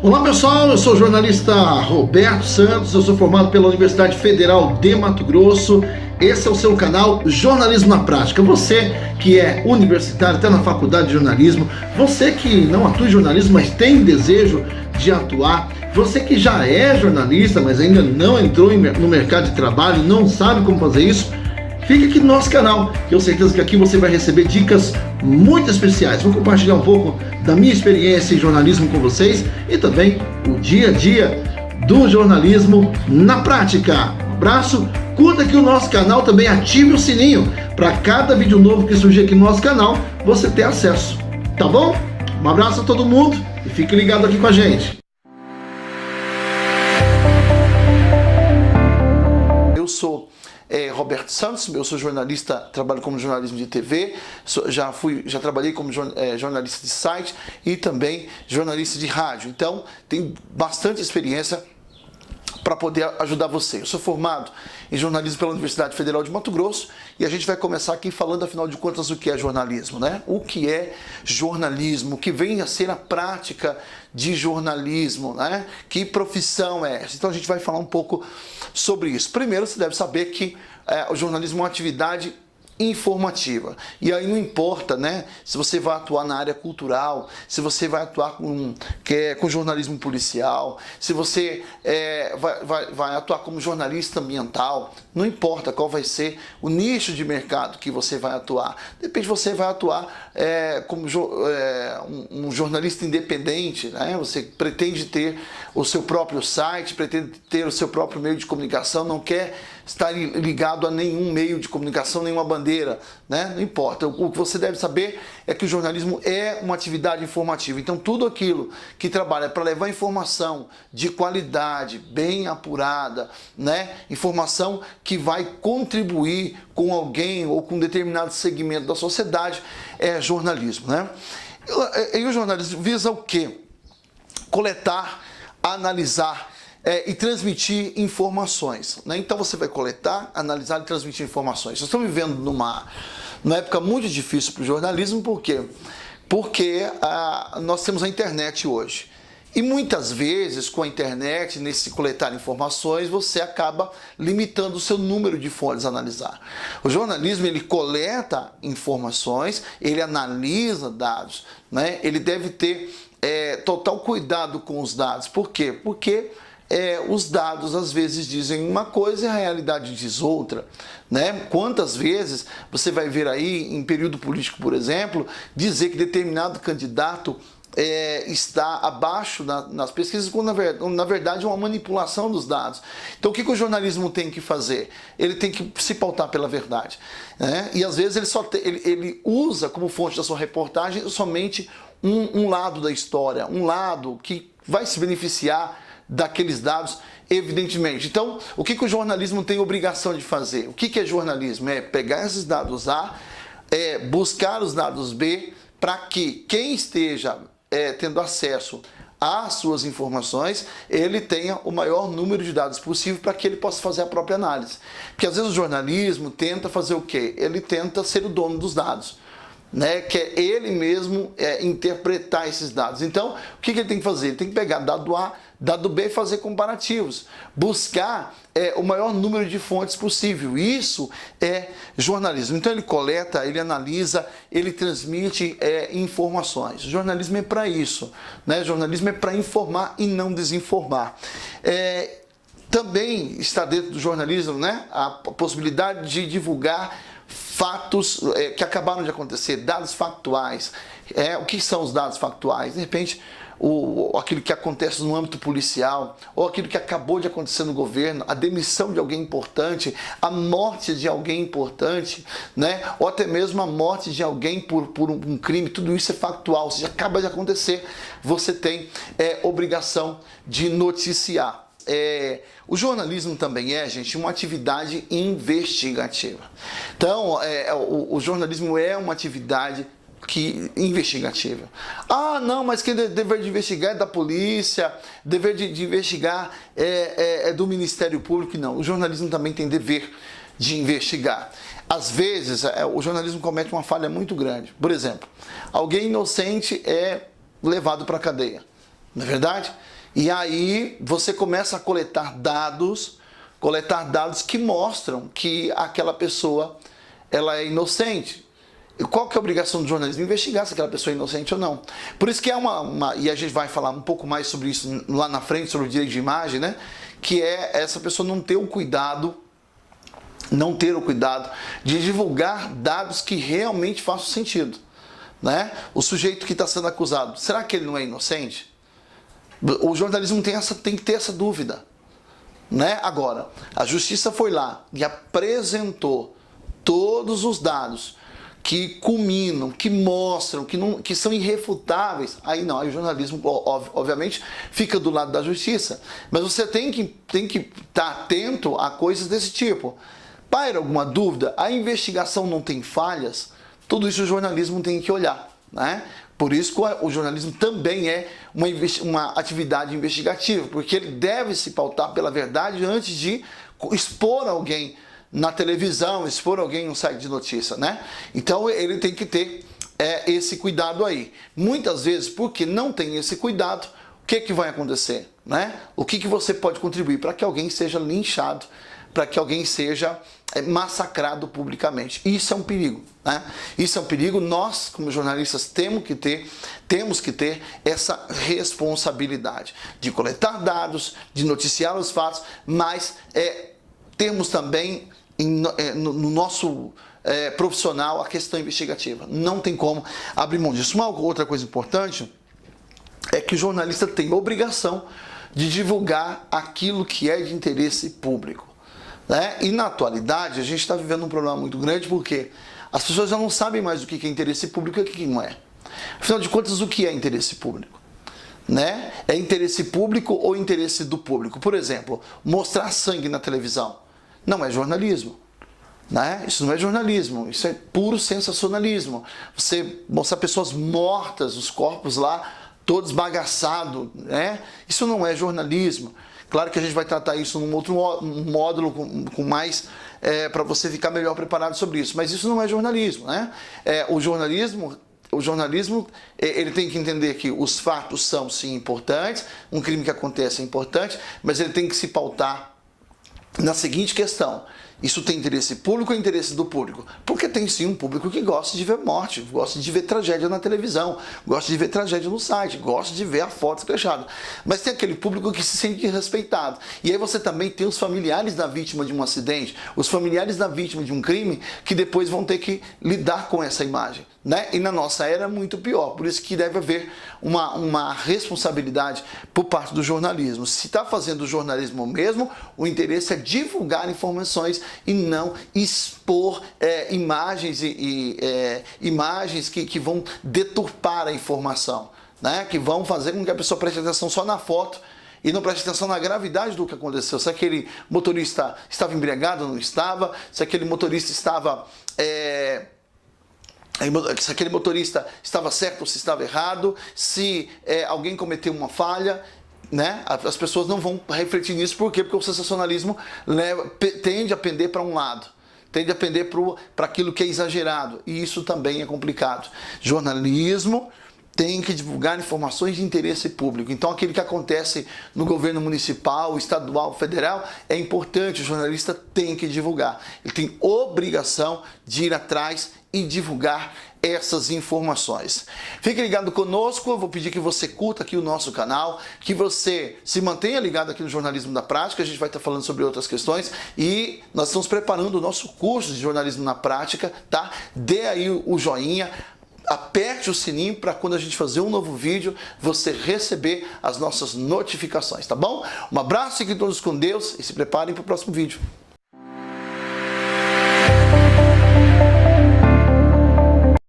Olá pessoal, eu sou o jornalista Roberto Santos, eu sou formado pela Universidade Federal de Mato Grosso. Esse é o seu canal Jornalismo na Prática. Você que é universitário, está na faculdade de jornalismo, você que não atua em jornalismo, mas tem desejo de atuar, você que já é jornalista, mas ainda não entrou no mercado de trabalho, não sabe como fazer isso, fique aqui no nosso canal, que eu tenho certeza que aqui você vai receber dicas muito especiais. Vou compartilhar um pouco da minha experiência em jornalismo com vocês e também o dia a dia do jornalismo na prática. Um abraço, curta aqui o nosso canal, também ative o sininho para cada vídeo novo que surgir aqui no nosso canal você ter acesso, tá bom? Um abraço a todo mundo e fique ligado aqui com a gente. Eu sou Roberto Santos, eu sou jornalista, trabalho como jornalismo de TV, já trabalhei como jornalista de site e também jornalista de rádio, então tenho bastante experiência para poder ajudar você. Eu sou formado em jornalismo pela Universidade Federal de Mato Grosso e a gente vai começar aqui falando, afinal de contas, o que é jornalismo, né? O que é jornalismo, o que vem a ser a prática de jornalismo, né? Que profissão é essa? Então a gente vai falar um pouco sobre isso. Primeiro, você deve saber que o jornalismo é uma atividade informativa. E aí não importa, né, se você vai atuar na área cultural, se você vai atuar com jornalismo policial, se você vai atuar como jornalista ambiental, não importa qual vai ser o nicho de mercado que você vai atuar. De repente você vai atuar como um jornalista independente, né? Você pretende ter o seu próprio site, pretende ter o seu próprio meio de comunicação, não quer estar ligado a nenhum meio de comunicação, nenhuma bandeira, né? Não importa. O que você deve saber é que o jornalismo é uma atividade informativa. Então, tudo aquilo que trabalha para levar informação de qualidade, bem apurada, né? Informação que vai contribuir com alguém ou com um determinado segmento da sociedade, é jornalismo, né? E o jornalismo visa o quê? Coletar, analisar, e transmitir informações, né? Então você vai coletar, analisar e transmitir informações. Nós estamos vivendo numa época muito difícil para o jornalismo, por quê? Porque nós temos a internet hoje. E muitas vezes com a internet, nesse coletar informações, você acaba limitando o seu número de fontes a analisar. O jornalismo, ele coleta informações, ele analisa dados, né? Ele deve ter total cuidado com os dados. Por quê? Porque os dados às vezes dizem uma coisa e a realidade diz outra, né? Quantas vezes você vai ver aí, em período político, por exemplo, dizer que determinado candidato está abaixo nas pesquisas, quando na verdade é uma manipulação dos dados. Então o que o jornalismo tem que fazer? Ele tem que se pautar pela verdade, né? E às vezes ele usa como fonte da sua reportagem somente um lado da história, um lado que vai se beneficiar daqueles dados, evidentemente. Então, o que o jornalismo tem obrigação de fazer? O que é jornalismo? É pegar esses dados A, buscar os dados B, para que quem esteja tendo acesso às suas informações, ele tenha o maior número de dados possível para que ele possa fazer a própria análise. Porque às vezes o jornalismo tenta fazer o quê? Ele tenta ser o dono dos dados, né? Que é ele mesmo interpretar esses dados. Então, o que ele tem que fazer? Ele tem que pegar dado A, dado B e fazer comparativos. Buscar o maior número de fontes possível. Isso é jornalismo. Então, ele coleta, ele analisa, ele transmite informações. O jornalismo é para isso, né? O jornalismo é para informar e não desinformar. Também está dentro do jornalismo, né, a possibilidade de divulgar fatos que acabaram de acontecer, dados factuais. O que são os dados factuais? De repente, aquilo que acontece no âmbito policial, ou aquilo que acabou de acontecer no governo, a demissão de alguém importante, a morte de alguém importante, né? Ou até mesmo a morte de alguém por um crime, tudo isso é factual, ou seja, acaba de acontecer, você tem obrigação de noticiar. O jornalismo também gente, uma atividade investigativa. Então, o jornalismo é uma atividade investigativa. Ah, não, mas quem dever de investigar é da polícia, dever de investigar é do Ministério Público. Não, o jornalismo também tem dever de investigar. Às vezes, o jornalismo comete uma falha muito grande. Por exemplo, alguém inocente é levado para a cadeia, não é verdade? E aí você começa a coletar dados que mostram que aquela pessoa ela é inocente. E qual que é a obrigação do jornalismo? Investigar se aquela pessoa é inocente ou não. Por isso que é e a gente vai falar um pouco mais sobre isso lá na frente, sobre o direito de imagem, né? Que é essa pessoa não ter o cuidado de divulgar dados que realmente façam sentido, né? O sujeito que está sendo acusado, será que ele não é inocente? O jornalismo tem que ter essa dúvida, né? Agora, a justiça foi lá e apresentou todos os dados que culminam, que mostram, que são irrefutáveis. Aí não, aí o jornalismo, obviamente, fica do lado da justiça. Mas você tem que estar atento a coisas desse tipo. Paira alguma dúvida? A investigação não tem falhas? Tudo isso o jornalismo tem que olhar, né? Por isso que o jornalismo também é uma atividade investigativa, porque ele deve se pautar pela verdade antes de expor alguém na televisão, expor alguém no site de notícia, né? Então ele tem que ter esse cuidado aí. Muitas vezes, porque não tem esse cuidado, o que vai acontecer, né? O que você pode contribuir para que alguém seja linchado, para que alguém seja massacrado publicamente. Isso é um perigo, né? Isso é um perigo. Nós, como jornalistas, temos que ter essa responsabilidade de coletar dados, de noticiar os fatos, mas temos também no nosso profissional a questão investigativa. Não tem como abrir mão disso. Uma outra coisa importante é que o jornalista tem a obrigação de divulgar aquilo que é de interesse público, né? E na atualidade a gente está vivendo um problema muito grande porque as pessoas já não sabem mais o que é interesse público e o que não é. Afinal de contas, o que é interesse público, né? É interesse público ou interesse do público? Por exemplo, mostrar sangue na televisão não é jornalismo, né? Isso não é jornalismo, isso é puro sensacionalismo. Você mostrar pessoas mortas, os corpos lá todos esbagaçados, né? Isso não é jornalismo. Claro que a gente vai tratar isso num outro módulo com mais para você ficar melhor preparado sobre isso, mas isso não é jornalismo, né? O jornalismo ele tem que entender que os fatos são sim importantes, um crime que acontece é importante, mas ele tem que se pautar na seguinte questão: isso tem interesse público ou interesse do público? Porque tem sim um público que gosta de ver morte, gosta de ver tragédia na televisão, gosta de ver tragédia no site, gosta de ver a foto escrachada. Mas tem aquele público que se sente respeitado. E aí você também tem os familiares da vítima de um acidente, os familiares da vítima de um crime, que depois vão ter que lidar com essa imagem, né? E na nossa era é muito pior. Por isso que deve haver uma responsabilidade por parte do jornalismo. Se está fazendo jornalismo mesmo, o interesse é divulgar informações e não expor imagens imagens que vão deturpar a informação, né? Que vão fazer com que a pessoa preste atenção só na foto e não preste atenção na gravidade do que aconteceu. Se aquele motorista estava embriagado ou não estava, se aquele motorista estava se aquele motorista estava certo ou se estava errado, se alguém cometeu uma falha, né? As pessoas não vão refletir nisso. Por quê? Porque o sensacionalismo tende a pender para um lado, tende a pender para aquilo que é exagerado, e isso também é complicado. Jornalismo tem que divulgar informações de interesse público. Então, aquilo que acontece no governo municipal, estadual, federal, é importante, o jornalista tem que divulgar. Ele tem obrigação de ir atrás e divulgar essas informações. Fique ligado conosco, eu vou pedir que você curta aqui o nosso canal, que você se mantenha ligado aqui no Jornalismo da Prática. A gente vai estar falando sobre outras questões e nós estamos preparando o nosso curso de Jornalismo na Prática, tá? Dê aí o joinha, aperte o sininho para quando a gente fazer um novo vídeo, você receber as nossas notificações, tá bom? Um abraço, fiquem todos com Deus e se preparem para o próximo vídeo.